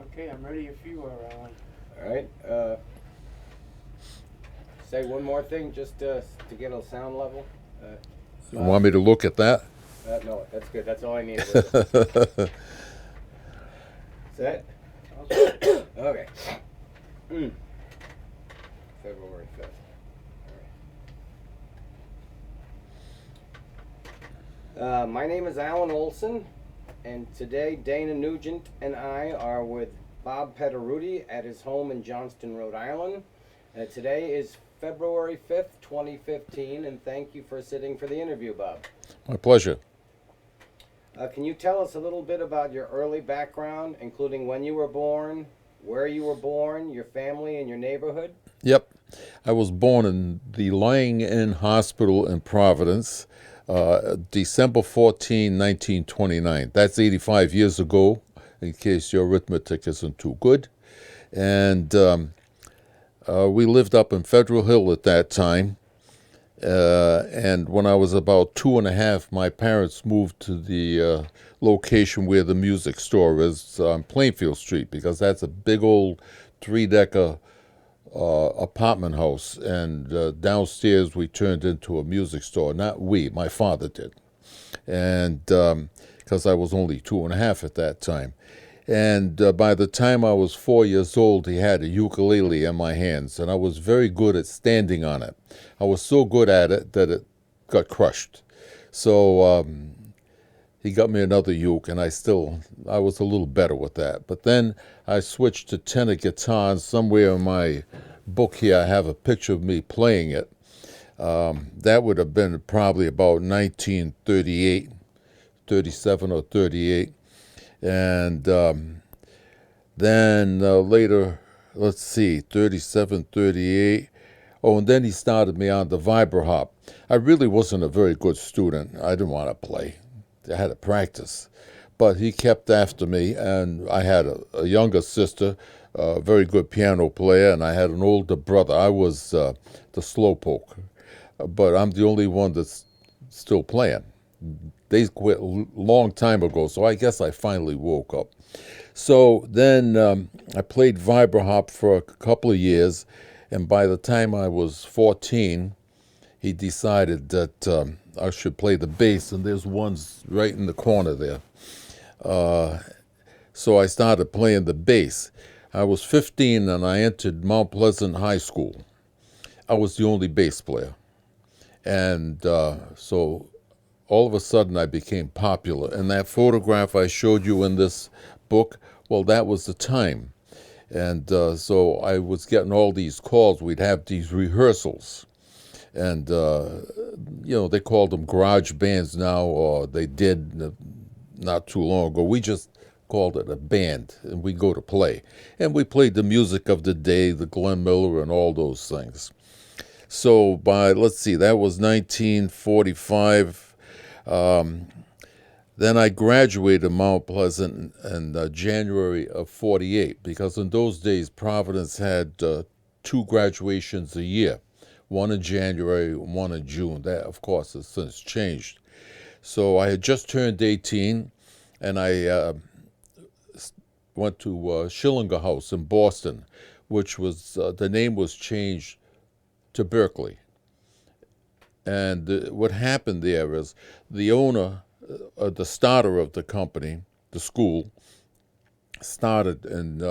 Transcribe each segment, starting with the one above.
Okay, I'm ready if you are, Alan. All right. Say one more thing just to get a sound level. You Bob? want me to look at that? No, that's good. That's all I needed. Was Set? I'll start. Okay. Mm. February 5th. All right. My name is Alan Olson, and today Dana Nugent and I are with Bob Peterutti at his home in Johnston, Rhode Island. Today is February 5th, 2015, and thank you for sitting for the interview, Bob. My pleasure. Can you tell us a little bit about your early background, including when you were born, where you were born, your family, and your neighborhood? Yep. I was born in the Lying In Hospital in Providence, December 14, 1929. That's 85 years ago, in case your arithmetic isn't too good. And we lived up in Federal Hill at that time. And when I was about 2.5, my parents moved to the location where the music store is on Plainfield Street, because that's a big old three-decker apartment house. And downstairs we turned into a music store. Not we, my father did. And because I was only 2.5 at that time. And by the time I was 4 years old, he had a ukulele in my hands, and I was very good at standing on it. I was so good at it that it got crushed. So he got me another uke, and I was a little better with that. But then I switched to tenor guitar, and somewhere in my book here I have a picture of me playing it. That would have been probably about 1938, 37 or 38. And then later, let's see, 37, 38. Oh, and then he started me on the vibrahop. I really wasn't a very good student. I didn't want to play. I had to practice. But he kept after me, and I had a younger sister, a very good piano player, and I had an older brother. I was the slowpoke, but I'm the only one that's still playing. They quit a long time ago, so I guess I finally woke up. So then I played vibrahop for a couple of years, and by the time I was 14, he decided that I should play the bass, and there's ones right in the corner there. So I started playing the bass. I was 15 and I entered Mount Pleasant High School. I was the only bass player. And so all of a sudden I became popular. And that photograph I showed you in this book, well, that was the time. And so I was getting all these calls. We'd have these rehearsals. And, they called them garage bands now, or they did not too long ago. We just called it a band, and we'd go to play. And we played the music of the day, the Glenn Miller and all those things. So let's see, that was 1945. Then I graduated Mount Pleasant in January of 48, because in those days Providence had two graduations a year, one in January, one in June. That, of course, has since changed. So I had just turned 18, and I went to Schillinger House in Boston, which was, the name was changed to Berkeley. And what happened there is the owner, the starter of the company, the school, started in,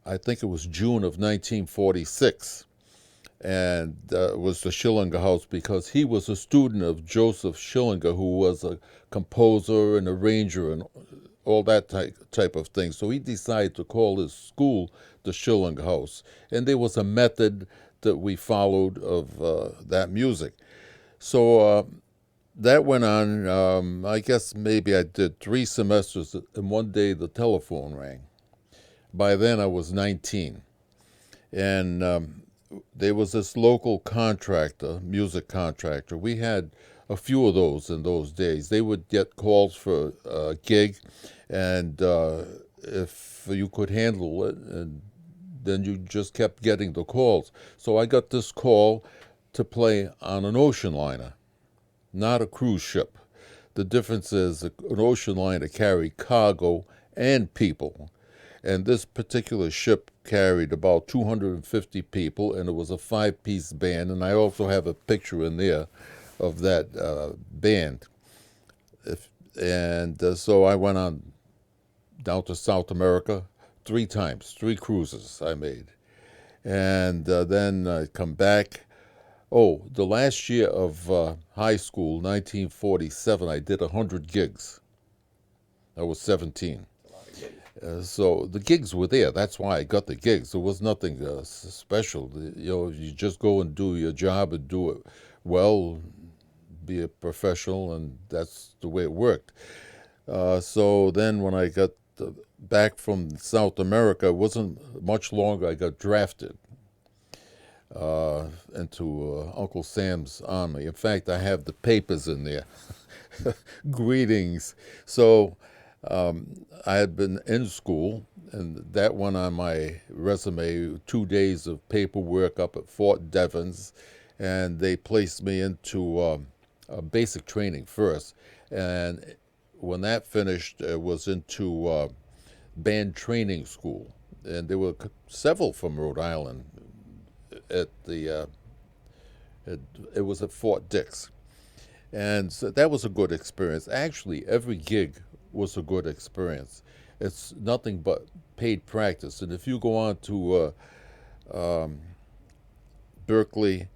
I think it was June of 1946. And it was the Schillinger House, because he was a student of Joseph Schillinger, who was a composer and arranger and all that type of thing. So he decided to call his school the Schillinger House. And there was a method that we followed of that music. So that went on, I guess maybe I did 3 semesters, and one day the telephone rang. By then I was 19. And there was this local contractor, music contractor. We had a few of those in those days. They would get calls for a gig, and if you could handle it, and then you just kept getting the calls. So I got this call to play on an ocean liner, not a cruise ship. The difference is an ocean liner carried cargo and people. And this particular ship carried about 250 people, and it was a 5-piece band. And I also have a picture in there of that band. So I went on down to South America 3 times, 3 cruises I made. And then I come back. Oh, the last year of high school, 1947, I did 100 gigs. I was 17. So the gigs were there. That's why I got the gigs. There was nothing special. You just go and do your job and do it well, be a professional, and that's the way it worked. So then when I got back from South America, it wasn't much longer. I got drafted into Uncle Sam's army. In fact, I have the papers in there. Greetings. So I had been in school, and that went on my resume, 2 days of paperwork up at Fort Devens, and they placed me into basic training first. And when that finished, it was into band training school. And there were several from Rhode Island at the, it was at Fort Dix. And so that was a good experience. Actually, every gig was a good experience. It's nothing but paid practice. And if you go on to Berkeley,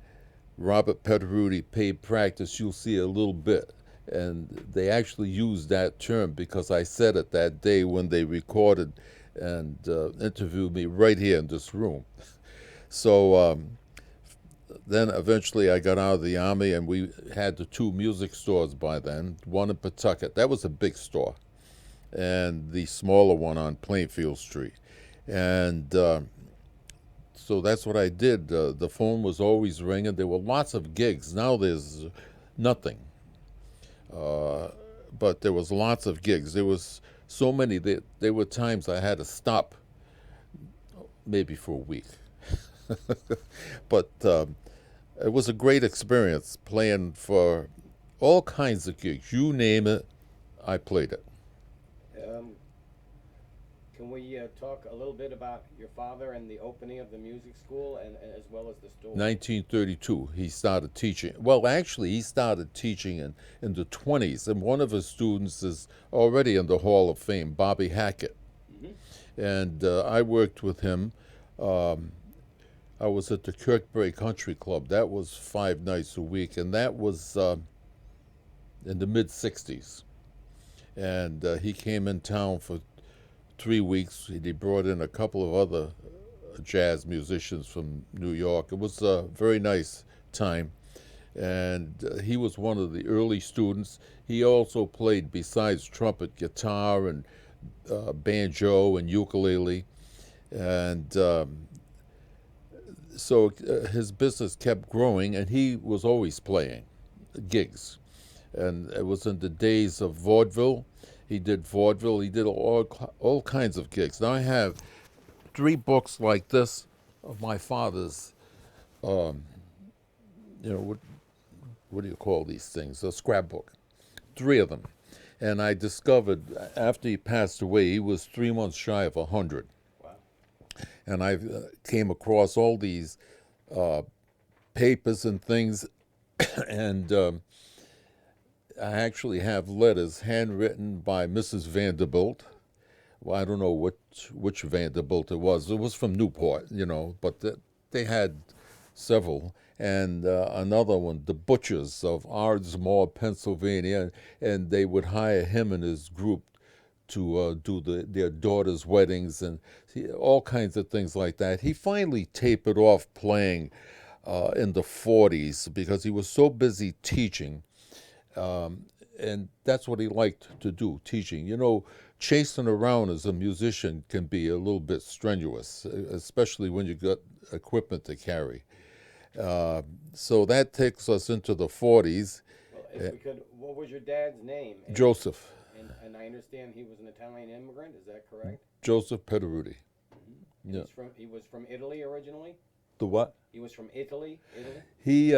Robert Peterutti, paid practice, you'll see a little bit. And they actually used that term because I said it that day when they recorded and interviewed me right here in this room. So then eventually I got out of the Army, and we had the 2 music stores by then, one in Pawtucket. That was a big store, and the smaller one on Plainfield Street. And so that's what I did. The phone was always ringing. There were lots of gigs. Now there's nothing. But there was lots of gigs. There was so many that there were times I had to stop maybe for a week. But it was a great experience playing for all kinds of gigs. You name it, I played it. Can we talk a little bit about your father and the opening of the music school, and as well as the store? 1932, he started teaching. Well, actually, he started teaching in the 20s, and one of his students is already in the Hall of Fame, Bobby Hackett. Mm-hmm. And I worked with him. I was at the Kirkbury Country Club. That was 5 nights a week, and that was in the mid-60s. And he came in town for 3 weeks. He brought in a couple of other jazz musicians from New York. It was a very nice time. And he was one of the early students. He also played, besides trumpet, guitar and banjo and ukulele. And so his business kept growing, and he was always playing gigs. And it was in the days of vaudeville. He did vaudeville. He did all kinds of gigs. Now I have 3 books like this of my father's, what do you call these things? A scrapbook. 3 of them. And I discovered after he passed away, he was 3 months shy of 100. Wow. And I came across all these papers and things, and I actually have letters handwritten by Mrs. Vanderbilt. Well, I don't know which Vanderbilt it was. It was from Newport, but they had several. And another one, the Butchers of Ardmore, Pennsylvania, and they would hire him and his group to do their daughters' weddings and all kinds of things like that. He finally tapered off playing in the 40s because he was so busy teaching. And that's what he liked to do, teaching. Chasing around as a musician can be a little bit strenuous, especially when you got equipment to carry. So that takes us into the 40s. Well, if we could, what was your dad's name? Joseph. And I understand he was an Italian immigrant, is that correct? Joseph Peterutti. Mm-hmm. Yeah. He was from Italy originally? The what? He was from Italy? He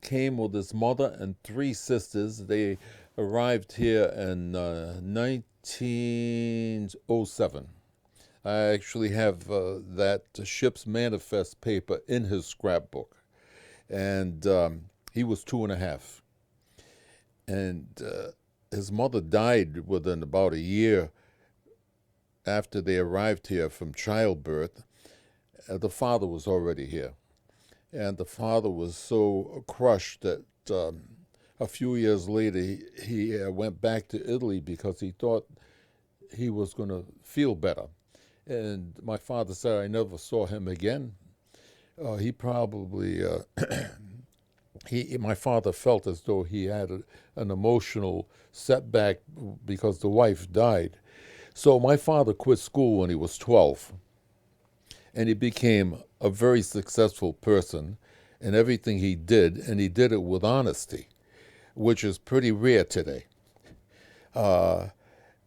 came with his mother and 3 sisters. They arrived here in 1907. I actually have that ship's manifest paper in his scrapbook. And he was 2.5. And his mother died within about a year after they arrived here from childbirth. The father was already here. And the father was so crushed that a few years later he went back to Italy because he thought he was going to feel better. And my father said, I never saw him again. He probably, my father felt as though he had an emotional setback because the wife died. So my father quit school when he was 12, and he became a very successful person in everything he did, and he did it with honesty, which is pretty rare today.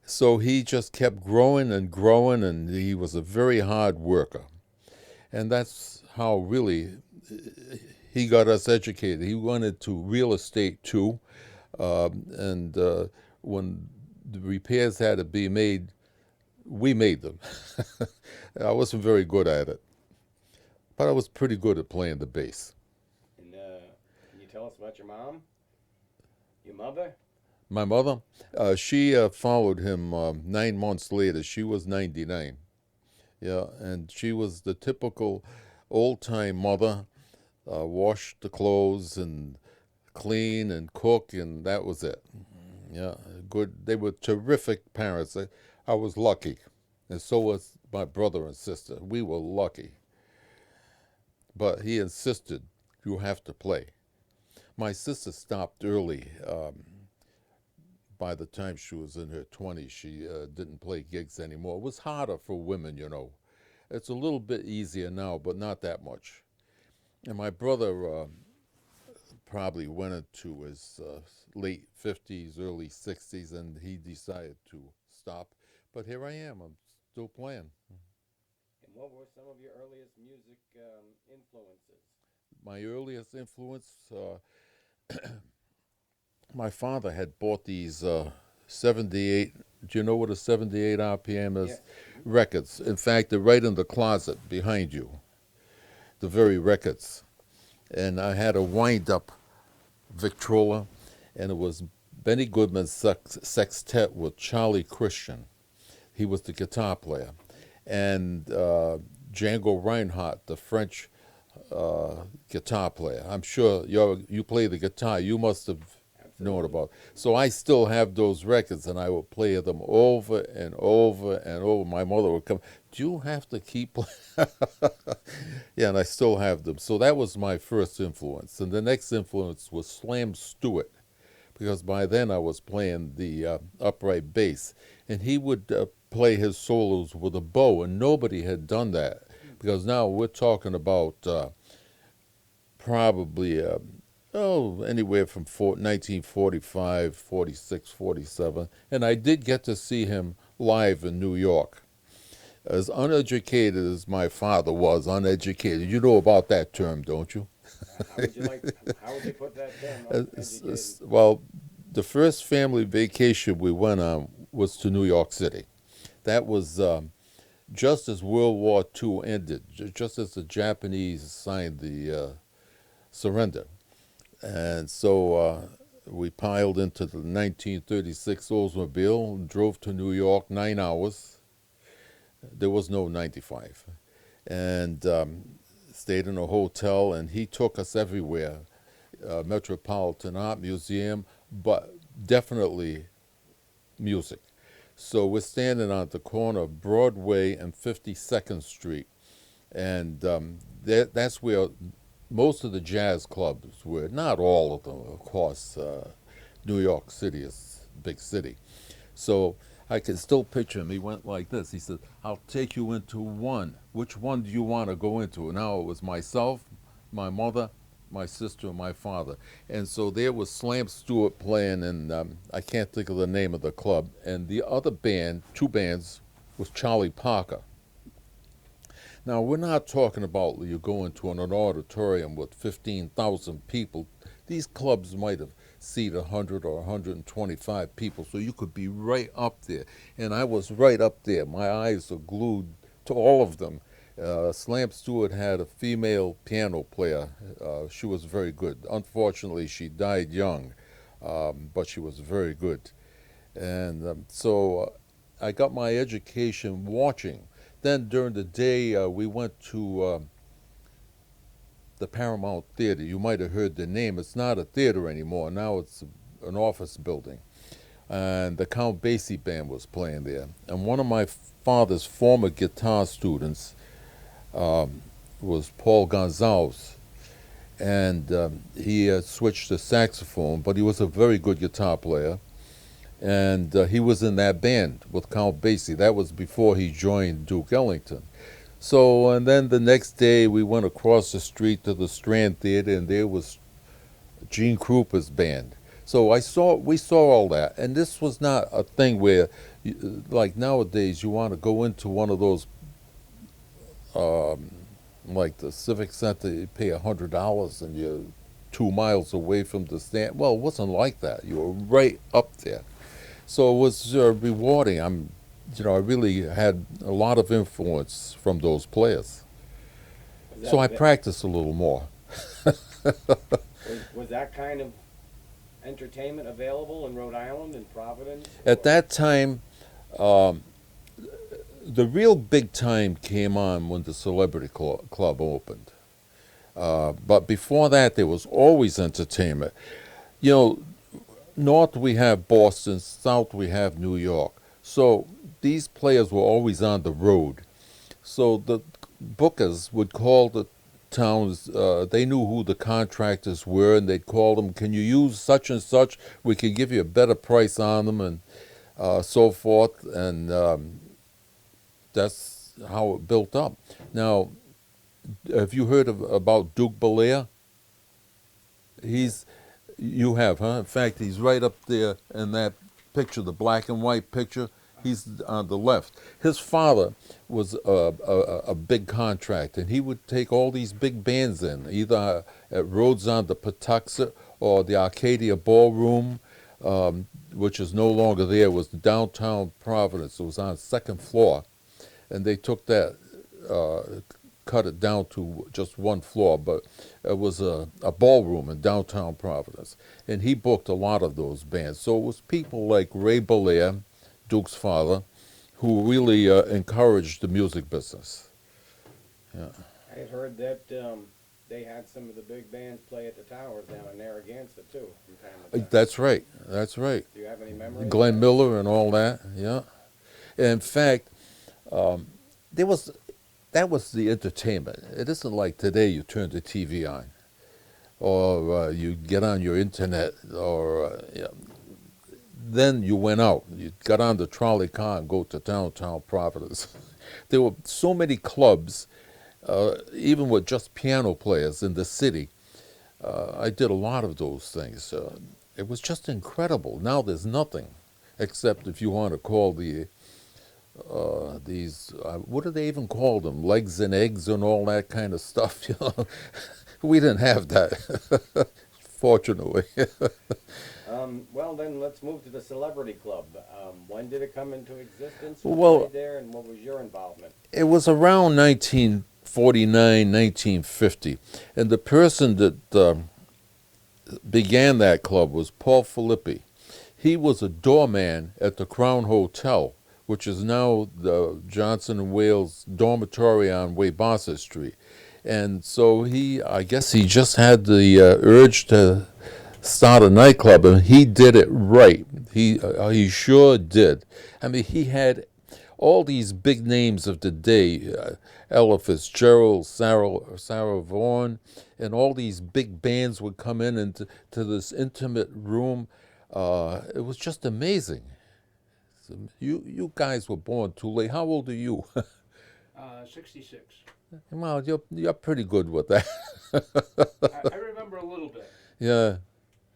So he just kept growing and growing, and he was a very hard worker. And that's how really he got us educated. He went into real estate too, and when the repairs had to be made, we made them. I wasn't very good at it, but I was pretty good at playing the bass. And can you tell us about your mom? Your mother? My mother, she followed him 9 months later. She was 99. Yeah, and she was the typical old-time mother, washed the clothes and clean and cook, and that was it. Yeah, good. They were terrific parents. I was lucky, and so was my brother and sister. We were lucky. But he insisted, you have to play. My sister stopped early. By the time she was in her 20s, she didn't play gigs anymore. It was harder for women, you know. It's a little bit easier now, but not that much. And my brother probably went into his late 50s, early 60s, and he decided to stop. But here I am. I'm still playing. And what were some of your earliest music influences? My earliest influence, my father had bought these 78, do you know what a 78 RPM is? Yes. Records. In fact, they're right in the closet behind you, the very records. And I had a wind-up Victrola, and it was Benny Goodman's sextet with Charlie Christian. He was the guitar player. And Django Reinhardt, the French guitar player. I'm sure you play the guitar. You must have known about. So I still have those records, and I will play them over and over and over. My mother would come, do you have to keep playing? Yeah, and I still have them. So that was my first influence. And the next influence was Slam Stewart, because by then I was playing the upright bass. And he would play his solos with a bow, and nobody had done that. Because now we're talking about probably anywhere from 1945, 46, 47. And I did get to see him live in New York. As uneducated as my father was, uneducated. You know about that term, don't you? How would you put that term? Uneducated? Well, the first family vacation we went on was to New York City. That was just as World War II ended, just as the Japanese signed the surrender. And so we piled into the 1936 Oldsmobile and drove to New York 9 hours. There was no 95. And stayed in a hotel, and he took us everywhere. Metropolitan Art Museum, but definitely music. So we're standing on the corner of Broadway and 52nd Street. And that's where most of the jazz clubs were. Not all of them, of course. New York City is a big city. So I can still picture him. He went like this. He said, I'll take you into one. Which one do you want to go into? Now it was myself, my mother, my sister, and my father. And so there was Slam Stewart playing, and I can't think of the name of the club. And the other band, two bands, was Charlie Parker. Now, we're not talking about you go into an auditorium with 15,000 people. These clubs might have seated 100 or 125 people, so you could be right up there. And I was right up there. My eyes are glued to all of them. Slam Stewart had a female piano player. She was very good. Unfortunately, she died young, but she was very good. And so I got my education watching. Then during the day, we went to the Paramount Theater. You might have heard the name. It's not a theater anymore. Now it's an office building. And the Count Basie band was playing there. And one of my father's former guitar students was Paul Gonzalez. And he switched to saxophone, but he was a very good guitar player. And he was in that band with Count Basie. That was before he joined Duke Ellington. So, and then the next day we went across the street to the Strand Theater, and there was Gene Krupa's band. So we saw all that, and this was not a thing where, like nowadays, you want to go into one of those, like the Civic Center, you pay $100 and you're 2 miles away from the stand. Well, it wasn't like that. You were right up there. So it was rewarding. I really had a lot of influence from those players. So I practiced a little more. Was that kind of entertainment available in Rhode Island and Providence? At that time, the real big time came on when the Celebrity Club opened. But before that, there was always entertainment. You know, north we have Boston, south we have New York. So these players were always on the road. So the bookers would call the towns, they knew who the contractors were, and they'd call them, can you use such and such? We could give you a better price on them, and so forth. And that's how it built up. Now, have you heard about Duke Belair? You have, huh? In fact, he's right up there in that picture, the black and white picture. He's on the left. His father was a big contractor, and he would take all these big bands in, either at Rhodes on the Patuxent or the Arcadia Ballroom, which is no longer there. It was downtown Providence. It was on the second floor, and they took that, cut it down to just one floor, but it was a ballroom in downtown Providence, and he booked a lot of those bands. So it was people like Ray Belair, Duke's father, who really encouraged the music business. Yeah. I had heard that they had some of the big bands play at the Towers down in Narragansett too, from time to time. That's right. That's right. Do you have any memories? Glenn Miller and all that. Yeah. In fact, that was the entertainment. It isn't like today you turn the TV on, or you get on your internet, or then you went out. You got on the trolley car and go to downtown Providence. There were so many clubs, even with just piano players in the city. I did a lot of those things. It was just incredible. Now there's nothing, except if you want to call these, what do they even call them? Legs and eggs and all that kind of stuff. You know, we didn't have that, fortunately. Well, then let's move to the Celebrity Club. When did it come into existence? Who Well, played there, and what was your involvement? It was around 1949, 1950, and the person that began that club was Paul Filippi. He was a doorman at the Crown Hotel, which is now the Johnson and Wales Dormitory on Weybosset Street. And so I guess he just had the urge to start a nightclub, and he did it right. He sure did. I mean, he had all these big names of the day, Ella Fitzgerald, Sarah Vaughan, and all these big bands would come in into this intimate room. It was just amazing. So you guys were born too late. How old are you? 66. Well, you're pretty good with that. I remember a little bit. Yeah.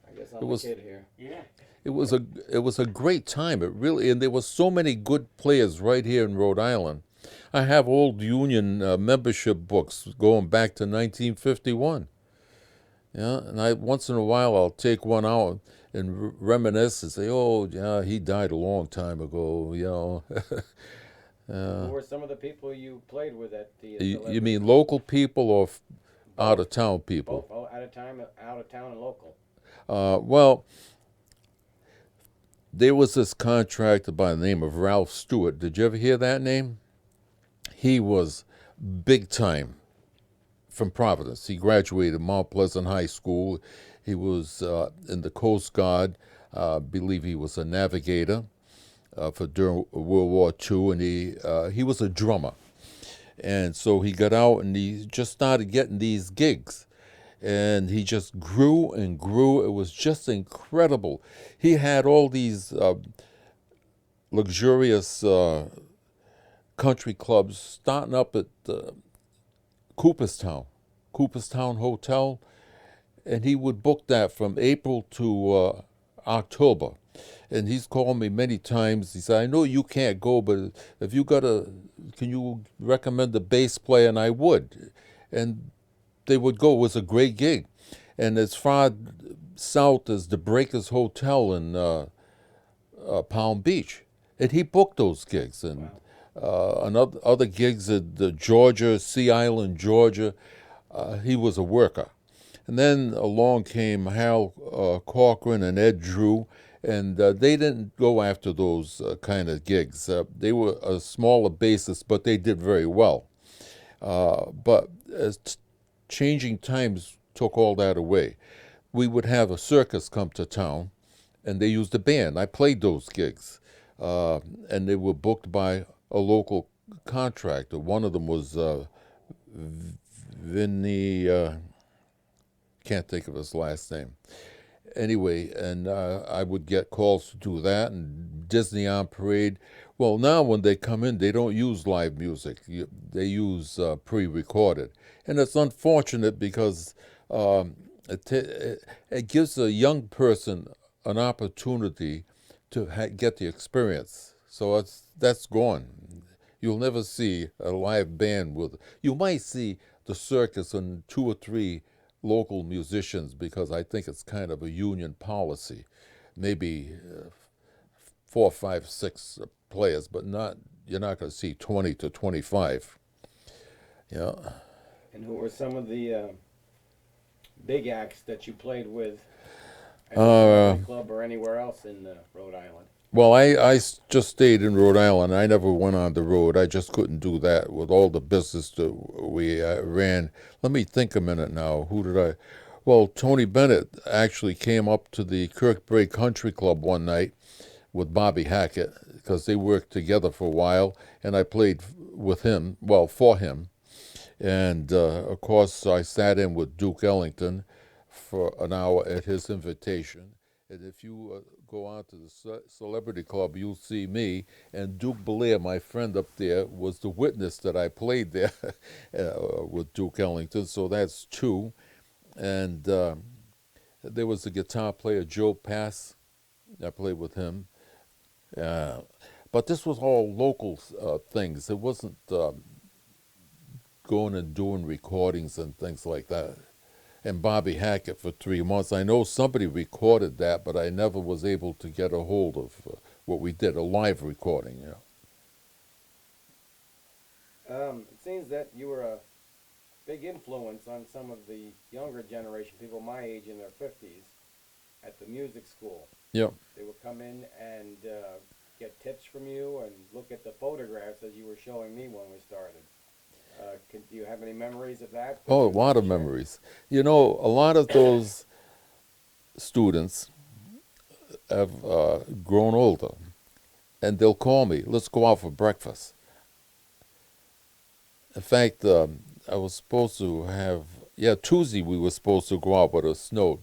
I guess I'm a kid here. Yeah. It was a great time. It really, and there were so many good players right here in Rhode Island. I have old union membership books going back to 1951. Yeah, and once in a while I'll take one out and reminisce and say, "Oh, yeah, he died a long time ago." You know, Who were some of the people you played with at the You celebrity? mean local people or Both. out of town people? Both, out of town and local. Well, there was this contractor by the name of Ralph Stewart. Did you ever hear that name? He was big time from Providence. He graduated Mount Pleasant High School. He was in the Coast Guard. Believe he was a navigator for during World War II, and he was a drummer. And so he got out and he just started getting these gigs. And he just grew and grew. It was just incredible. He had all these luxurious country clubs starting up at Cooperstown Hotel, and he would book that from April to October. And he's called me many times. He said, "I know you can't go, but if you can you recommend a bass player?" And I would. And they would go. It was a great gig. And as far south as the Breakers Hotel in Palm Beach. And he booked those gigs. And other gigs at Georgia, Sea Island, Georgia. He was a worker. And then along came Hal Cochran and Ed Drew, and they didn't go after those kind of gigs. They were a smaller basis, but they did very well. But as changing times took all that away, we would have a circus come to town, and they used a band. I played those gigs, and they were booked by a local contractor. One of them was Vinny, can't think of his last name. Anyway, and I would get calls to do that, and Disney on Parade. Well, now when they come in, they don't use live music. They use pre-recorded. And it's unfortunate because it gives a young person an opportunity to get the experience. So that's gone. You'll never see a live band with. You might see the circus and 2 or 3 local musicians, because I think it's kind of a union policy. Maybe 4, 5, 6 players, but you're not going to see 20 to 25. Yeah. And who were some of the big acts that you played with at the club or anywhere else in Rhode Island? Well, I just stayed in Rhode Island. I never went on the road. I just couldn't do that with all the business that we ran. Let me think a minute now. Who did I? Well, Tony Bennett actually came up to the Kirkbrake Country Club one night with Bobby Hackett, because they worked together for a while, and I played with him, well, for him. And, of course, I sat in with Duke Ellington for an hour at his invitation. And if you go on to the Celebrity Club, you'll see me. And Duke Belair, my friend up there, was the witness that I played there with Duke Ellington. So that's 2. And there was a guitar player, Joe Pass. I played with him. But this was all local things. It wasn't going and doing recordings and things like that. And Bobby Hackett for 3 months. I know somebody recorded that, but I never was able to get a hold of what we did, a live recording. It seems that you were a big influence on some of the younger generation, people my age in their 50s, at the music school. Yep. They would come in and get tips from you and look at the photographs as you were showing me when we started. Do you have any memories of that? Oh, a lot of memories. You know, a lot of those students have grown older, and they'll call me, "Let's go out for breakfast." In fact, I was supposed to have, Tuesday we were supposed to go out, but it snowed.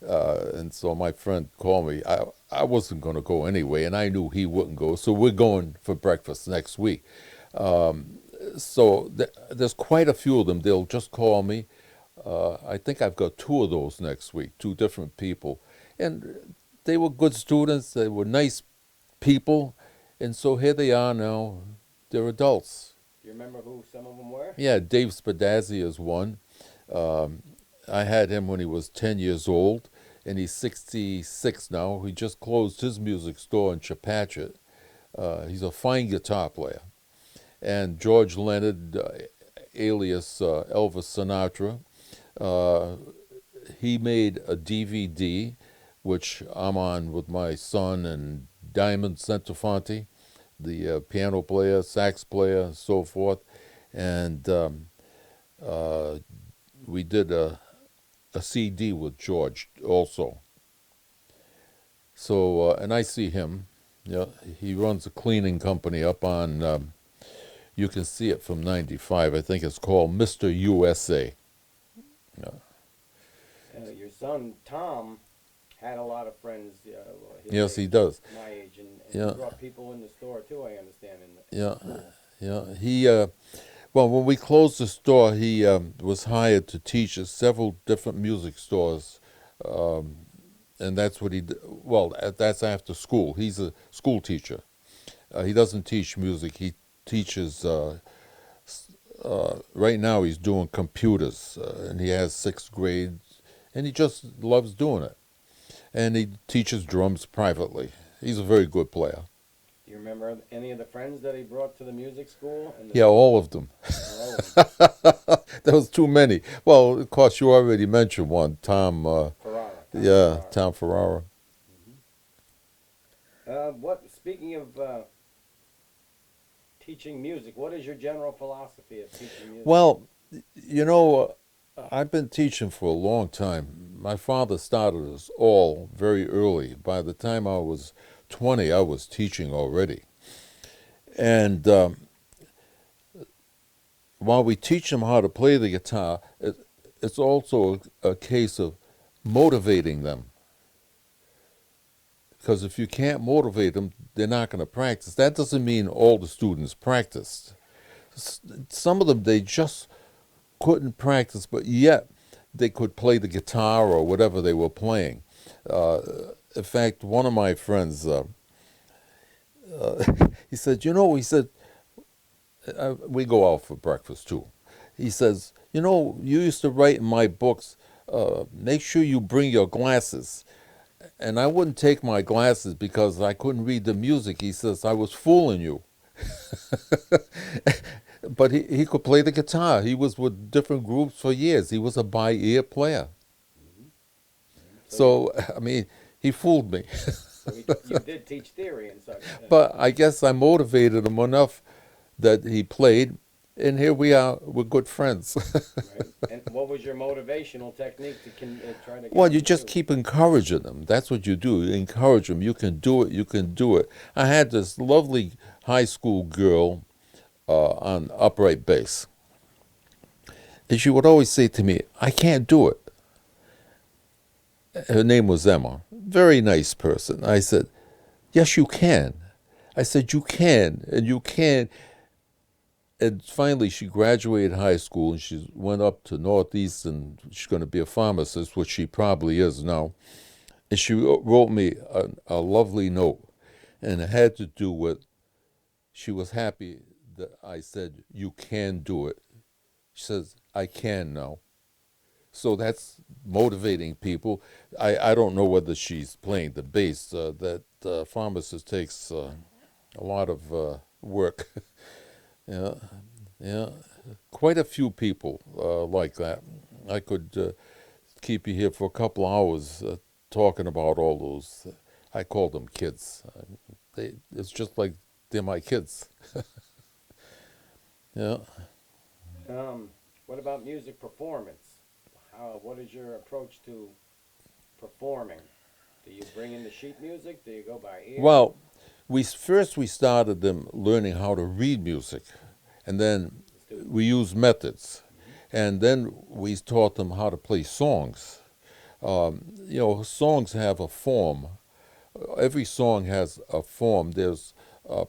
And so my friend called me. I wasn't going to go anyway, and I knew he wouldn't go, so we're going for breakfast next week. So there's quite a few of them. They'll just call me. I think I've got 2 of those next week, 2 different people. And they were good students. They were nice people. And so here they are now. They're adults. Do you remember who some of them were? Yeah, Dave Spadazzi is one. I had him when he was 10 years old, and he's 66 now. He just closed his music store in Chepachet. He's a fine guitar player. and George Leonard, alias Elvis Sinatra. He made a DVD, which I'm on with my son and Diamond Centofanti, the piano player, sax player, so forth. And uh, we did a CD with George also. So, and I see him. Yeah, he runs a cleaning company up on, you can see it from 95. I think it's called Mr. USA. Yeah. Your son Tom had a lot of friends. Yes, he age, does. My age, and Yeah. he brought people in the store too. I understand. Yeah, yeah. He, well, when we closed the store, he was hired to teach at several different music stores. And that's what he did. Well, that's after school. He's a school teacher. He doesn't teach music. He teaches. Right now, he's doing computers, and he has sixth grade, and he just loves doing it. And he teaches drums privately. He's a very good player. Do you remember any of the friends that he brought to the music school? Yeah, all of them. All of them. There was too many. Well, of course, you already mentioned one, Tom. Ferrara. Yeah, Tom Ferrara. Speaking of teaching music, what is your general philosophy of teaching music? Well, you know, I've been teaching for a long time. My father started us all very early. By the time I was 20, I was teaching already. And while we teach them how to play the guitar, it's also a case of motivating them. Because if you can't motivate them, they're not going to practice. That doesn't mean all the students practiced. Some of them, they just couldn't practice, but yet they could play the guitar or whatever they were playing. In fact, one of my friends, he said, we go out for breakfast too. He says, you used to write in my books, make sure you bring your glasses. And I wouldn't take my glasses because I couldn't read the music. He says, I was fooling you. But he could play the guitar. He was with different groups for years. He was a by-ear player. So, I mean, he fooled me. So you did teach theory and such. But I guess I motivated him enough that he played, and here we are. We're good friends. Right. And what was your motivational technique to try to get Well, them you to just do? keep encouraging them. That's what you do. You encourage them. You can do it. You can do it. I had this lovely high school girl on upright bass. And she would always say to me, I can't do it. Her name was Emma. Very nice person. I said, yes, you can. I said, you can, and you can. And finally, she graduated high school, and she went up to Northeast, and she's going to be a pharmacist, which she probably is now. And she wrote me a lovely note, and it had to do with, she was happy that I said, you can do it. She says, I can now. So that's motivating people. I don't know whether she's playing the bass. That pharmacist takes a lot of work. Yeah, yeah. Quite a few people like that. I could keep you here for a couple hours talking about all those. I call them kids. It's just like they're my kids. Yeah. What about music performance? What is your approach to performing? Do you bring in the sheet music? Do you go by ear? Well, we started them learning how to read music, and then we used methods, and then we taught them how to play songs. Songs have a form. Every song has a form. There's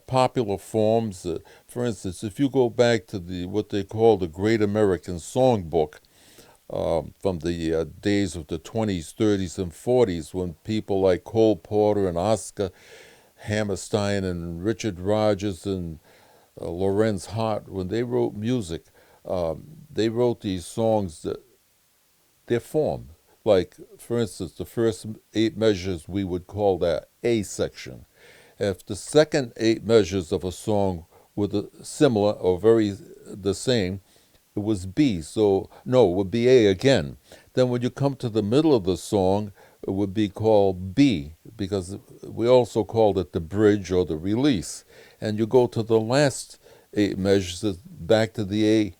popular forms. For instance, if you go back to what they call the Great American Songbook, from the days of the 20s, 30s, and 40s, when people like Cole Porter and Oscar Hammerstein and Richard Rodgers and Lorenz Hart, when they wrote music, they wrote these songs that their form. Like, for instance, the first 8 measures, we would call that A section. If the second 8 measures of a song with a similar or very the same, it was B. So no, it would be A again. Then when you come to the middle of the song, it would be called B, because we also called it the bridge or the release. And you go to the last 8 measures back to the A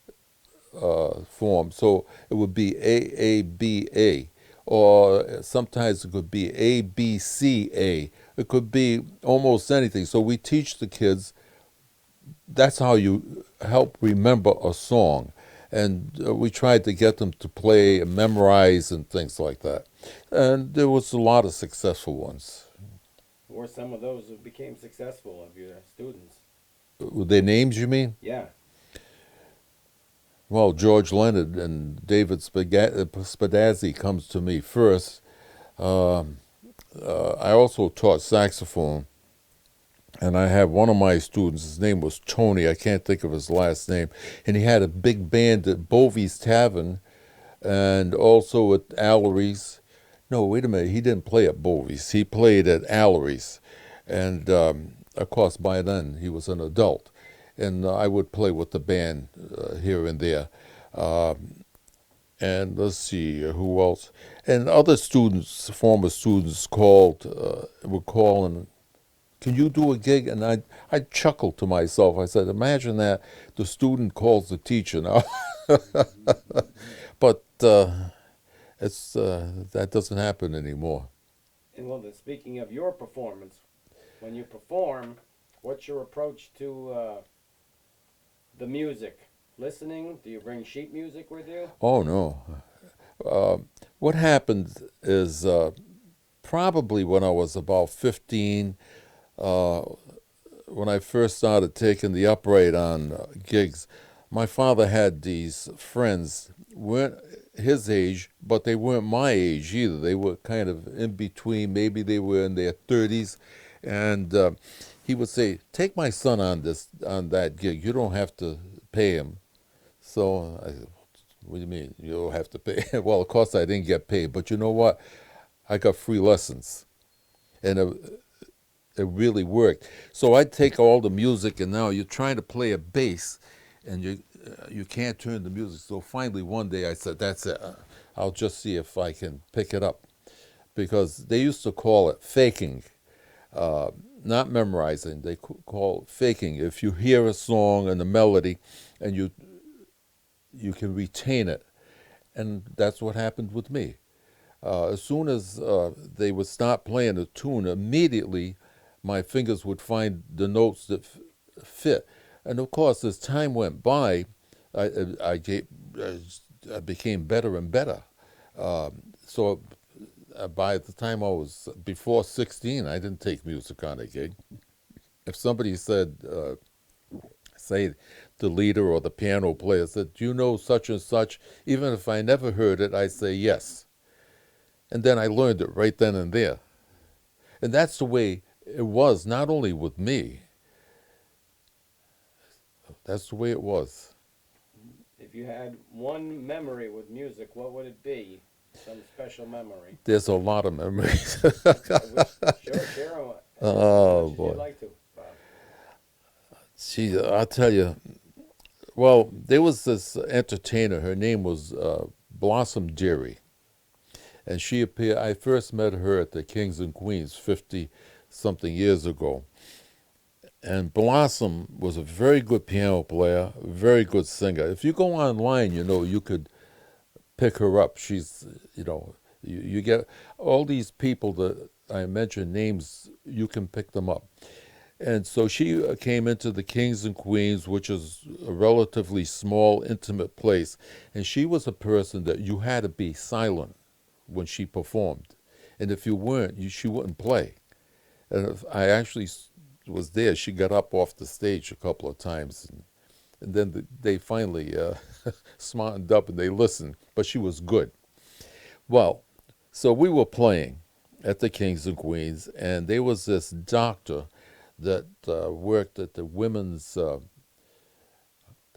form. So it would be AABA, or sometimes it could be ABCA. It could be almost anything. So we teach the kids, that's how you help remember a song. And we tried to get them to play and memorize and things like that. And there was a lot of successful ones. Who were some of those who became successful of your students? Their names, you mean? Yeah. Well, George Leonard and David Spadazzi comes to me first. I also taught saxophone, and I had one of my students, his name was Tony, I can't think of his last name, and he had a big band at Bovey's Tavern and also at Allery's. No, wait a minute, he didn't play at Bovey's, he played at Allery's. And of course, by then, he was an adult. And I would play with the band here and there. And let's see, who else? And other students, former students, would call and, can you do a gig? And I chuckled to myself. I said, imagine that the student calls the teacher now. But that doesn't happen anymore. And well, then, speaking of your performance, when you perform, what's your approach to the music? Listening? Do you bring sheet music with you? Oh, no. What happened is probably when I was about 15, when I first started taking the upright on gigs, my father had these friends, weren't his age, but they weren't my age either. They were kind of in between. Maybe they were in their 30s. And he would say, take my son on that gig. You don't have to pay him. So I said, what do you mean you don't have to pay? Well, of course I didn't get paid, but you know what? I got free lessons, and it really worked. So I'd take all the music, and now you're trying to play a bass, and you can't turn the music. So finally one day I said, that's it. I'll just see if I can pick it up, because they used to call it faking. Not memorizing, they call it faking. If you hear a song and a melody and you can retain it. And that's what happened with me. As soon as they would start playing a tune, immediately my fingers would find the notes that fit. And of course, as time went by, I became better and better. So by the time I was before 16, I didn't take music on a gig. If somebody said, say the leader or the piano player said, do you know such and such? Even if I never heard it, I'd say yes. And then I learned it right then and there. And that's the way it was, not only with me. That's the way it was. If you had one memory with music, what would it be? Some special memory? There's a lot of memories. Sure. Oh, What boy. would you like to, Bob? Gee, I'll tell you. Well, there was this entertainer. Her name was Blossom Deary. And she appeared, I first met her at the Kings and Queens 50-something years ago. And Blossom was a very good piano player, very good singer. If you go online, you could pick her up. She's, you get all these people that I mentioned names, you can pick them up. And so she came into the Kings and Queens, which is a relatively small, intimate place. And she was a person that you had to be silent when she performed. And if you weren't, she wouldn't play. And if I actually was there, she got up off the stage a couple of times. And then they finally smartened up and they listened. But she was good. Well, so we were playing at the Kings and Queens, and there was this doctor that worked at the women's, I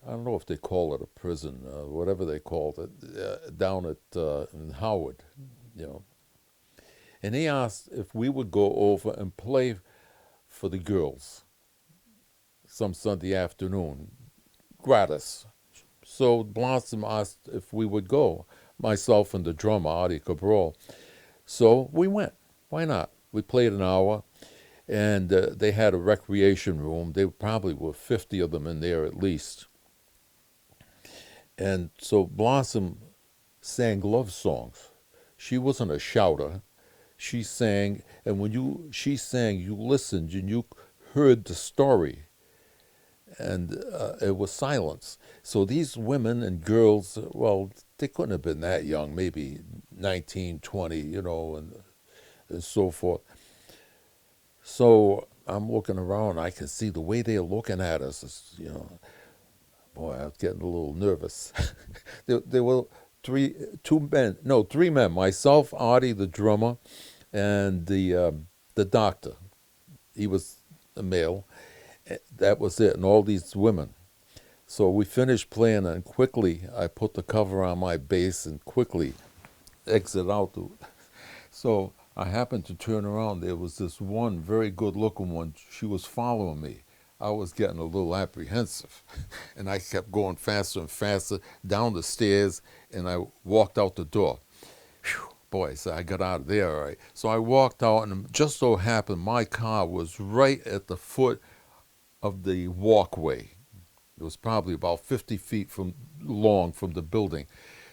don't know if they call it a prison, whatever they called it, down at in Howard, And he asked if we would go over and play for the girls, some Sunday afternoon, gratis. So Blossom asked if we would go, myself and the drummer, Artie Cabral. So we went. Why not? We played an hour, and they had a recreation room. They probably were 50 of them in there at least. And so Blossom sang love songs. She wasn't a shouter. She sang, and when she sang, you listened and you heard the story. And it was silence. So these women and girls, well, they couldn't have been that young, maybe 19, 20, and so forth. So I'm looking around, I can see the way they're looking at us, boy, I was getting a little nervous. There were three men, myself, Artie, the drummer, and the doctor. He was a male. That was it, and all these women. So we finished playing, and quickly I put the cover on my bass and quickly exit out. So I happened to turn around. There was this one very good-looking one. She was following me. I was getting a little apprehensive, and I kept going faster and faster down the stairs, and I walked out the door. Whew, boy, so I got out of there, all right. So I walked out, and it just so happened my car was right at the foot of the walkway. It was probably about 50 feet long from the building.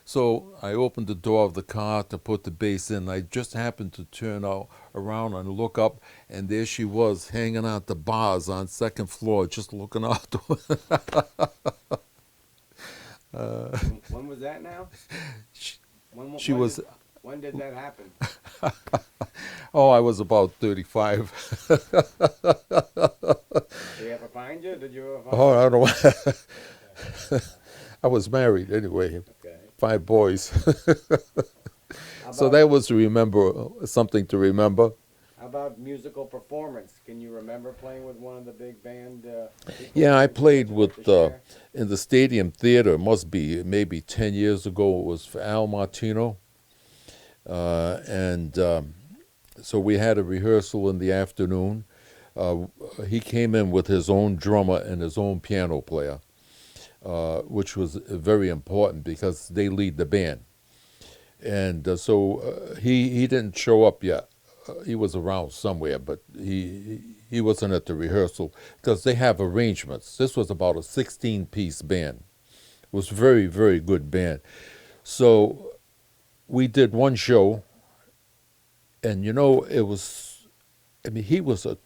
So I opened the door of the car to put the bass in. I just happened to turn around and look up, and there she was hanging out the bars on second floor, just looking out. When was that now? When did that happen? Oh, I was about 35. Did he ever find you? Did you ever find Oh, I don't know. I was married anyway. Okay. 5 boys. So that was something to remember. How about musical performance? Can you remember playing with one of the big band people? Yeah, I played with in the Stadium Theater. It must be maybe 10 years ago. It was for Al Martino. So we had a rehearsal in the afternoon. He came in with his own drummer and his own piano player, which was very important because they lead the band. And so he didn't show up yet. He was around somewhere, but he wasn't at the rehearsal because they have arrangements. This was about a 16-piece band. It was a very, very good band. So we did one show, and he was a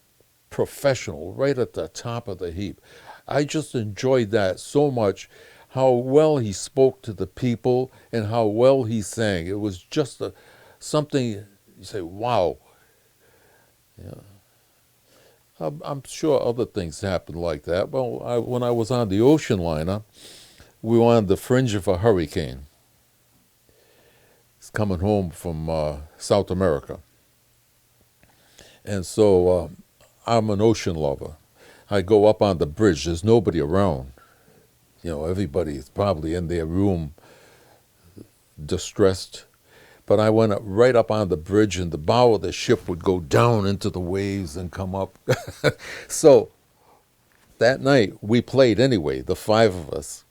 professional right at the top of the heap. I just enjoyed that so much, how well he spoke to the people and how well he sang. It was just something you say, wow. Yeah. I'm sure other things happened like that. Well, when I was on the ocean liner, we were on the fringe of a hurricane. It's coming home from South America. And so I'm an ocean lover. I go up on the bridge. There's nobody around. Everybody is probably in their room distressed. But I went right up on the bridge, and the bow of the ship would go down into the waves and come up. So that night, we played anyway, the 5 of us.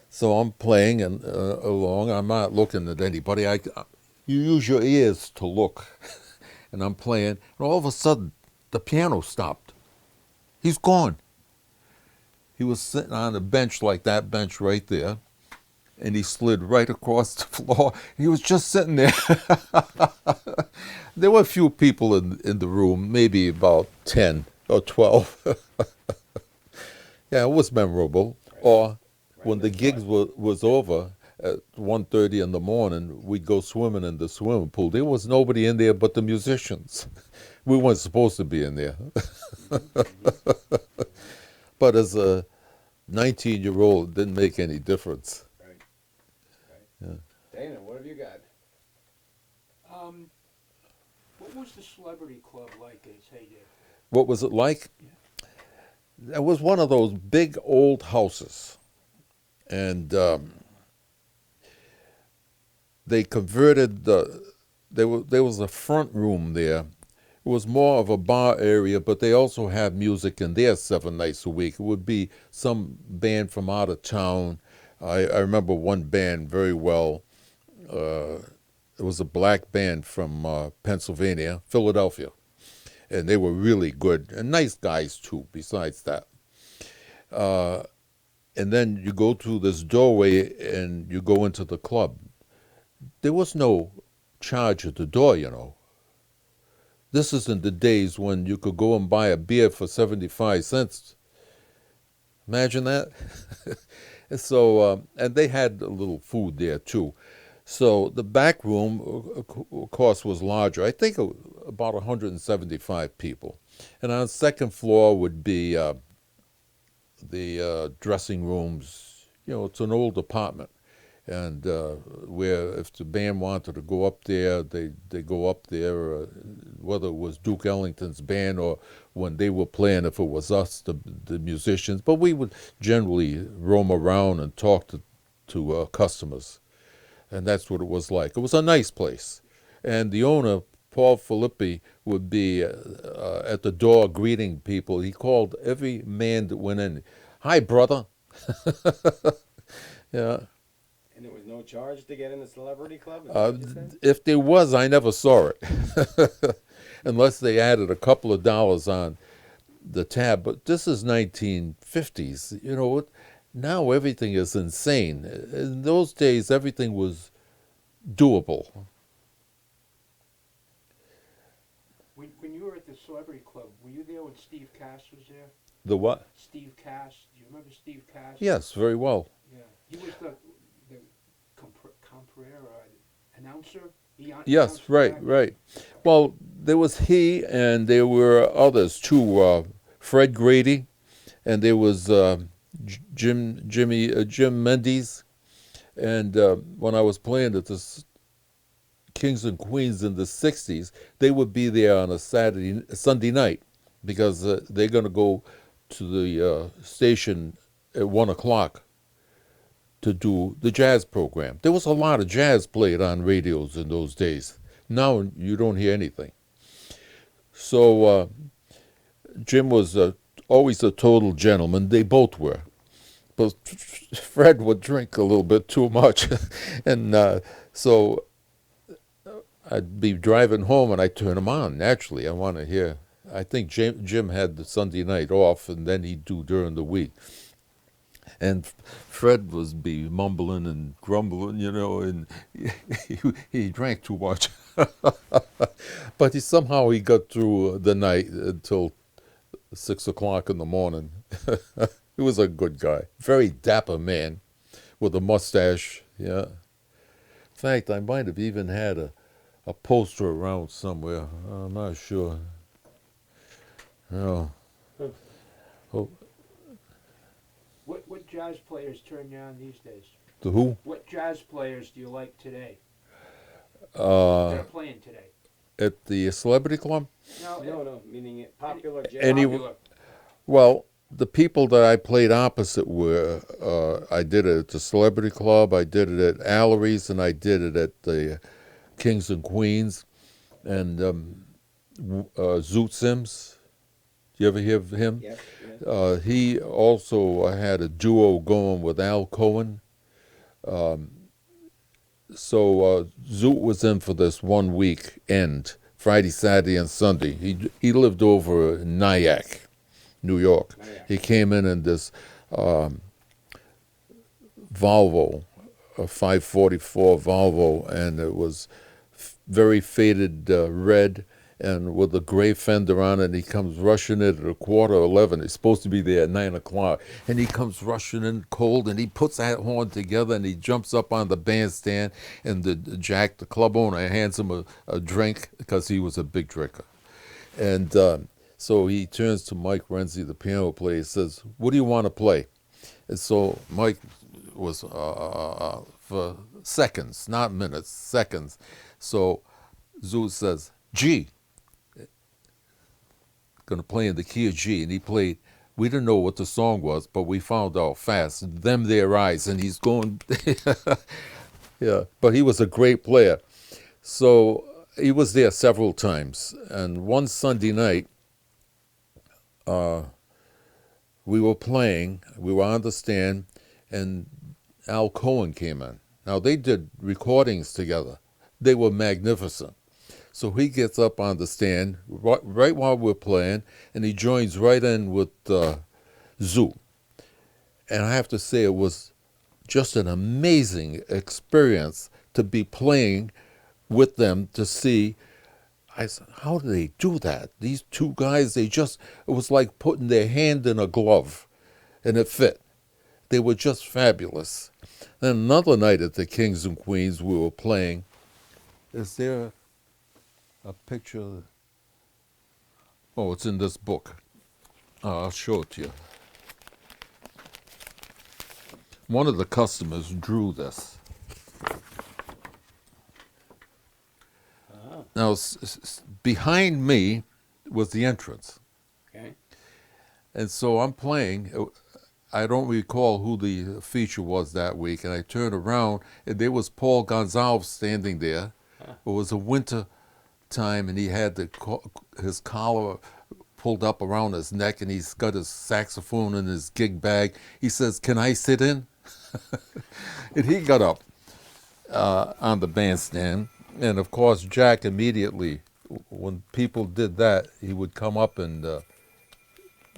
So I'm playing and along. I'm not looking at anybody. You use your ears to look. And I'm playing, and all of a sudden, the piano stopped. He's gone. He was sitting on a bench like that bench right there, and he slid right across the floor. He was just sitting there. There were a few people in the room, maybe about 10 or 12. Yeah, it was memorable. Or when the gigs was over, at 1:30 in the morning, we'd go swimming in the swimming pool. There was nobody in there but the musicians. We weren't supposed to be in there. But as a 19-year-old, it didn't make any difference. Right. Yeah. Dana, what have you got? What was the celebrity club like in its heyday? What was it like? Yeah. It was one of those big old houses. And they converted there was a front room there was more of a bar area, but they also have music in there 7 nights a week. It would be some band from out of town. I remember one band very well. It was a black band from Pennsylvania, Philadelphia, and they were really good and nice guys too. Besides that, and then you go through this doorway and you go into the club. There was no charge at the door, you know. This isn't the days when you could go and buy a beer for 75 cents. Imagine that. So, and they had a little food there too. So the back room, of course, was larger. I think about 175 people. And on the second floor would be the dressing rooms. You know, it's an old apartment. And where if the band wanted to go up there, they go up there, whether it was Duke Ellington's band or when they were playing, if it was us, the musicians. But we would generally roam around and talk to customers. And that's what it was like. It was a nice place. And the owner, Paul Filippi, would be at the door greeting people. He called every man that went in, "Hi, brother." Yeah. And there was no charge to get in the celebrity club? If there was, I never saw it. Unless they added a couple of dollars on the tab. But this is 1950s. You know, now everything is insane. In those days, everything was doable. When you were at the celebrity club, were you there when Steve Cass was there? The what? Steve Cass. Do you remember Steve Cass? Yes, very well. Yeah. He was the compere announcer? Yes, right. Well, there was he, and there were others too. Fred Grady, and there was Jim Mendes, and when I was playing at the Kings and Queens in the '60s, they would be there on a Sunday night, because they're going to go to the station at 1:00 to do the jazz program. There was a lot of jazz played on radios in those days. Now you don't hear anything. So Jim was always a total gentleman. They both were. But Fred would drink a little bit too much. And so I'd be driving home and I'd turn him on. Naturally, I want to hear. I think Jim had the Sunday night off, and then he'd do during the week. And Fred was be mumbling and grumbling, you know, and he drank too much. But somehow he got through the night until 6 o'clock in the morning. He was a good guy, very dapper man with a mustache. Yeah. In fact, I might have even had a poster around somewhere. I'm not sure. No. Oh. What jazz players turn you on these days? The who? What jazz players do you like today? That Uh, are playing today? at the Celebrity Club? No, meaning popular jazz. Popular. Well, the people that I played opposite were, I did it at the Celebrity Club, I did it at Luries, and I did it at the Kings and Queens, and Zoot Sims. You ever hear of him? Yes. He also had a duo going with Al Cohen. So Zoot was in for this 1 week end, Friday, Saturday, and Sunday. He lived over in Nyack, New York. He came in this Volvo, a 544 Volvo, and it was very faded red, and with a gray fender on it. And he comes rushing in at 11:15. He's supposed to be there at 9 o'clock, and he comes rushing in cold, and he puts that horn together, and he jumps up on the bandstand, and Jack, the club owner, hands him a drink, because he was a big drinker. And so he turns to Mike Renzi, the piano player, and says, "What do you want to play?" And so Mike was for seconds, not minutes, seconds. So Zoot says, "G." Going to play in the key of G, and he played. We didn't know what the song was, but we found out fast. Them Their Eyes, and he's going. Yeah, but he was a great player. So he was there several times. And one Sunday night, we were playing, we were on the stand, and Al Cohen came in. Now, they did recordings together. They were magnificent. So he gets up on the stand right while we're playing, and he joins right in with Zoot. And I have to say, it was just an amazing experience to be playing with them, to see. I said, how do they do that? These two guys, it was like putting their hand in a glove, and it fit. They were just fabulous. Then another night at the Kings and Queens, we were playing. Is there a picture? Oh, it's in this book. I'll show it to you. One of the customers drew this. Now, behind me was the entrance. Okay. And so I'm playing. I don't recall who the feature was that week, and I turned around, and there was Paul Gonzalez standing there. It was a winter time, and he had his collar pulled up around his neck, and he's got his saxophone in his gig bag. He says, "Can I sit in?" And he got up on the bandstand, and of course Jack immediately, when people did that, he would come up and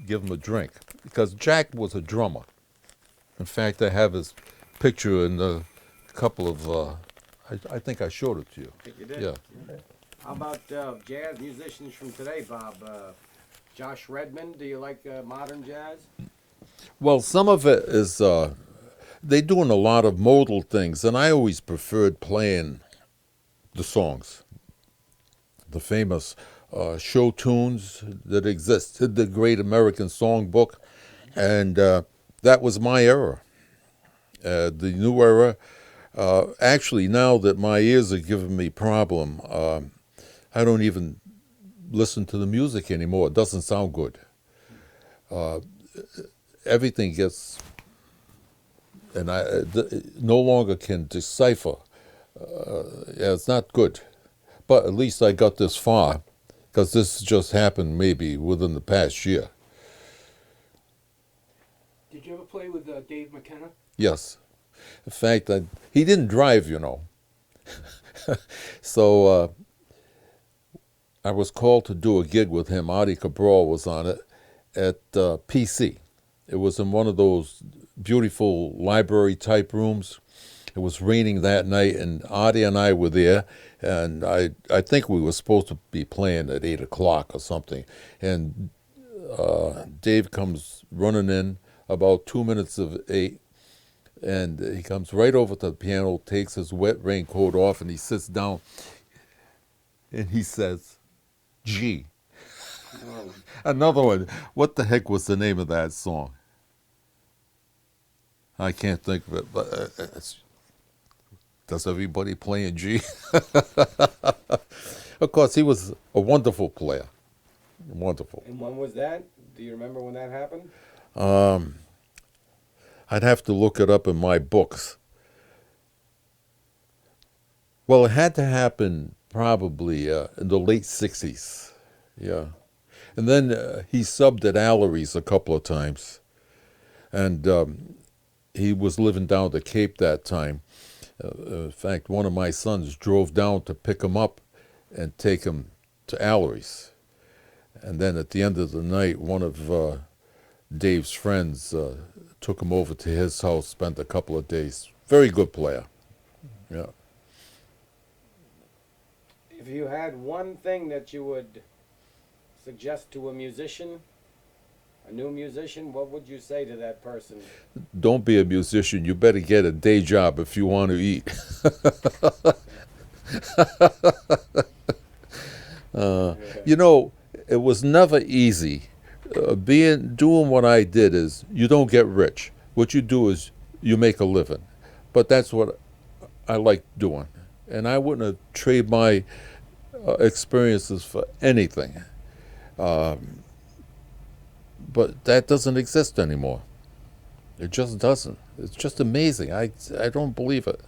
give him a drink, because Jack was a drummer. In fact, I have his picture in a couple of, I think I showed it to you. I think you did. Yeah. How about jazz musicians from today, Bob? Josh Redmond, do you like modern jazz? Well, some of it is, they're doing a lot of modal things, and I always preferred playing the songs, the famous show tunes that existed, the Great American Songbook, and that was my era. The new era, actually, now that my ears are giving me problem, I don't even listen to the music anymore. It doesn't sound good. Everything gets, and I no longer can decipher. Yeah, it's not good. But at least I got this far, because this just happened maybe within the past year. Did you ever play with Dave McKenna? Yes. In fact, he didn't drive, you know. So I was called to do a gig with him. Artie Cabral was on it at PC. It was in one of those beautiful library-type rooms. It was raining that night, and Artie and I were there, and I think we were supposed to be playing at 8 o'clock or something. And Dave comes running in about 2 minutes of 8, and he comes right over to the piano, takes his wet raincoat off, and he sits down, and he says, "G." Oh. Another one. What the heck was the name of that song? I can't think of it, but does everybody play in G? Of course, he was a wonderful player. Wonderful. And when was that? Do you remember when that happened? I'd have to look it up in my books. Well, it had to happen probably in the late 60s. Yeah. And then he subbed at Luries a couple of times. And he was living down the Cape that time. In fact, one of my sons drove down to pick him up and take him to Luries. And then at the end of the night, one of Dave's friends took him over to his house, spent a couple of days. Very good player. Yeah. If you had one thing that you would suggest to a musician, a new musician, what would you say to that person? Don't be a musician. You better get a day job if you want to eat. You know, it was never easy. Doing what I did is, you don't get rich. What you do is you make a living. But that's what I like doing. And I wouldn't have traded my experiences for anything. But that doesn't exist anymore. It just doesn't. It's just amazing. I don't believe it.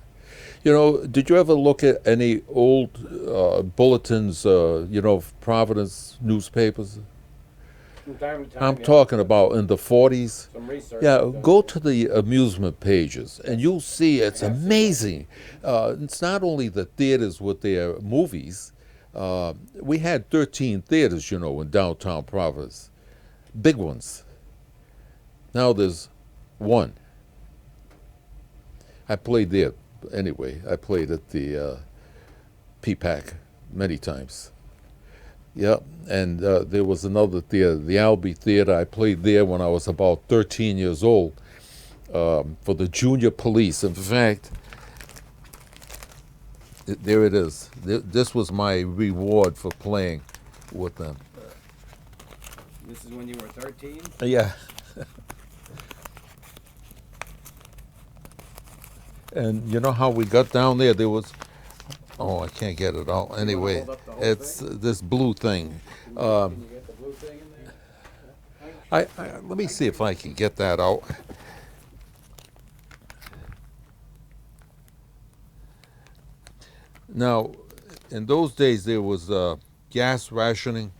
You know, did you ever look at any old bulletins, Providence newspapers? From time to time, I'm yeah, talking about in the 40s. some research. Yeah, was done. go to the amusement pages and you'll see it's amazing. It's not only the theaters with their movies. We had 13 theaters, in downtown Providence, big ones. Now there's one. I played there anyway. I played at the P-PAC many times. Yeah, and there was another theater, the Albee Theater. I played there when I was about 13 years old for the junior police. In fact, there it is. This was my reward for playing with them. This is when you were 13? Yeah. And you know how we got down there? There was, I can't get it out. Anyway, hold up the whole it's this blue thing. Can you get the blue thing in there? Let me see if I can get that out. Now, in those days, there was gas rationing.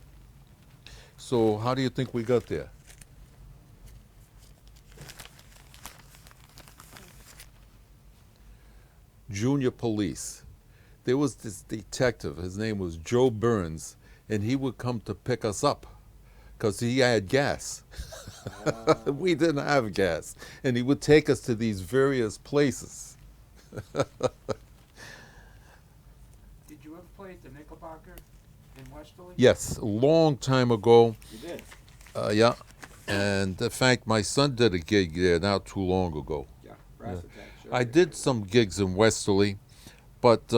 So how do you think we got there? Junior police. There was this detective, his name was Joe Burns, and he would come to pick us up because he had gas. We didn't have gas. And he would take us to these various places. Did you ever play at the Knickerbocker in Westerly? Yes, a long time ago. You did? Yeah. And in fact, my son did a gig there not too long ago. Yeah. Brass attack, sure. I did some gigs in Westerly, but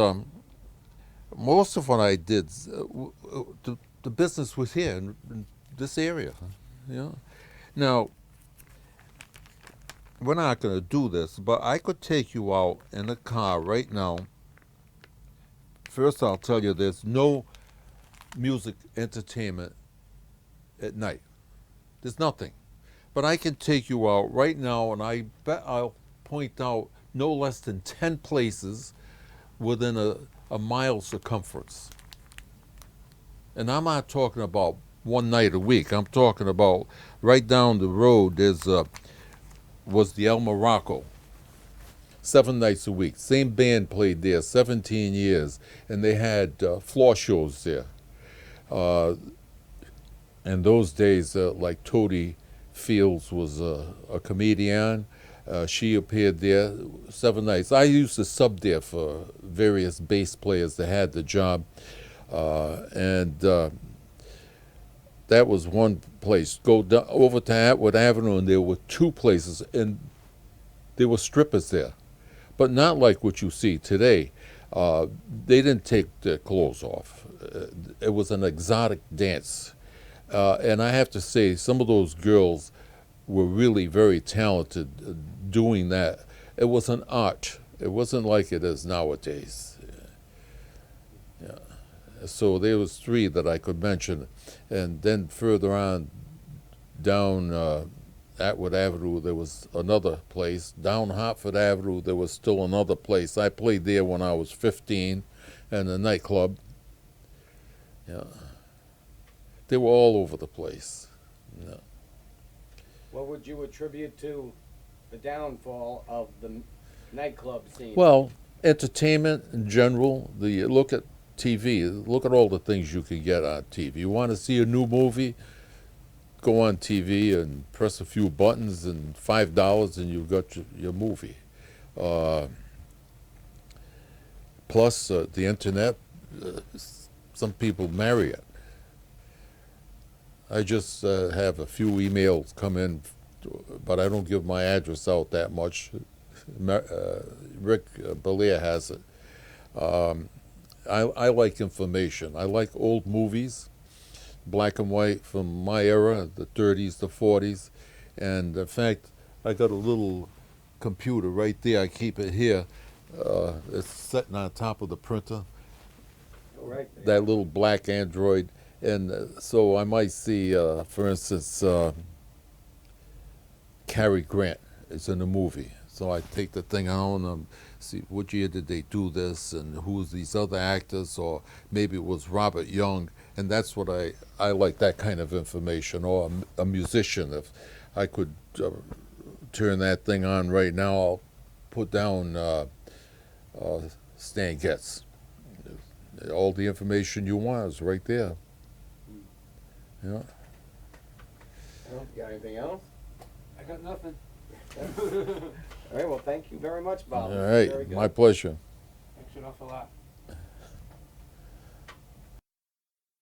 most of what I did, the business was here in this area. Now, we're not going to do this, but I could take you out in a car right now. First, I'll tell you there's no music entertainment at night. There's nothing. But I can take you out right now, and I bet I'll point out no less than 10 places within a mile circumference. And I'm not talking about one night a week. I'm talking about right down the road was the El Morocco. 7 nights a week. Same band played there 17 years, and they had floor shows there. In those days, like Toadie Fields was a comedian. She appeared there 7 nights. I used to sub there for various bass players that had the job. And that was one place. Go down, over to Atwood Avenue, and there were 2 places, and there were strippers there. But not like what you see today. They didn't take their clothes off. It was an exotic dance. And I have to say, some of those girls were really very talented doing that. It was an art. It wasn't like it is nowadays. Yeah. So there was 3 that I could mention. And then further on, down Atwood Avenue, there was another place. Down Hartford Avenue, there was still another place. I played there when I was 15, and a nightclub. Yeah. They were all over the place. Yeah. What would you attribute to the downfall of the nightclub scene? Well, entertainment in general. Look at TV. Look at all the things you can get on TV. You want to see a new movie? Go on TV and press a few buttons, and $5, and you've got your movie. Plus, the internet. Some people marry it. I just have a few emails come in, but I don't give my address out that much. Rick Belair has it. I like information. I like old movies, black and white from my era, the 30s, the 40s. And in fact, I got a little computer right there. I keep it here. It's sitting on top of the printer. Right. That little black Android. And so I might see, for instance, Cary Grant is in a movie. So I take the thing on and see what year did they do this and who's these other actors, or maybe it was Robert Young, and that's what I like, that kind of information, or a musician. If I could turn that thing on right now, I'll put down Stan Getz. All the information you want is right there. Yeah. Well, you got anything else? I got nothing. All right, well, thank you very much, Bob. All This was very right, good. my pleasure. Thanks an awful lot.